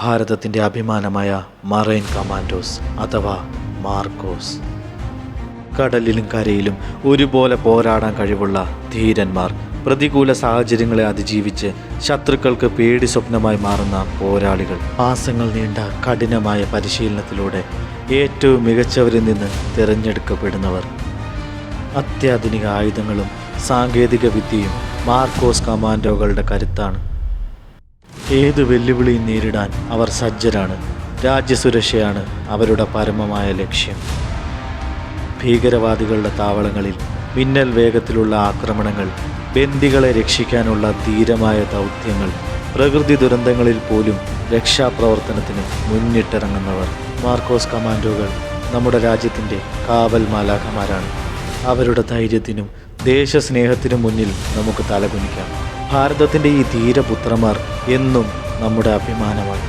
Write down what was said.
ഭാരതത്തിൻ്റെ അഭിമാനമായ marine commandos അഥവാ മാർക്കോസ്. കടലിലും കരയിലും ഒരുപോലെ പോരാടാൻ കഴിവുള്ള ധീരന്മാർ, പ്രതികൂല സാഹചര്യങ്ങളെ അതിജീവിച്ച് ശത്രുക്കൾക്ക് പേടി സ്വപ്നമായി മാറുന്ന പോരാളികൾ, മാസങ്ങൾ നീണ്ട കഠിനമായ പരിശീലനത്തിലൂടെ ഏറ്റവും മികച്ചവരിൽ നിന്ന് തിരഞ്ഞെടുക്കപ്പെടുന്നവർ. അത്യാധുനിക ആയുധങ്ങളും സാങ്കേതിക വിദ്യയും മാർക്കോസ് കമാൻഡോകളുടെ കരുത്താണ്. ഏത് വെല്ലുവിളിയും നേരിടാൻ അവർ സജ്ജരാണ്. രാജ്യസുരക്ഷയാണ് അവരുടെ പരമമായ ലക്ഷ്യം. ഭീകരവാദികളുടെ താവളങ്ങളിൽ മിന്നൽ വേഗത്തിലുള്ള ആക്രമണങ്ങൾ, ബന്ദികളെ രക്ഷിക്കാനുള്ള ധീരമായ ദൗത്യങ്ങൾ, പ്രകൃതി ദുരന്തങ്ങളിൽ പോലും രക്ഷാപ്രവർത്തനത്തിന് മുന്നിട്ടിറങ്ങുന്നവർ. മാർക്കോസ് കമാൻഡോകൾ നമ്മുടെ രാജ്യത്തിൻ്റെ കാവൽ മാലാഖമാരാണ്. അവരുടെ ധൈര്യത്തിനും ദേശസ്നേഹത്തിനും മുന്നിൽ നമുക്ക് തലകുനിക്കാം. ഭാരതത്തിൻ്റെ ഈ ധീരപുത്രന്മാർ എന്നും നമ്മുടെ അഭിമാനമാണ്.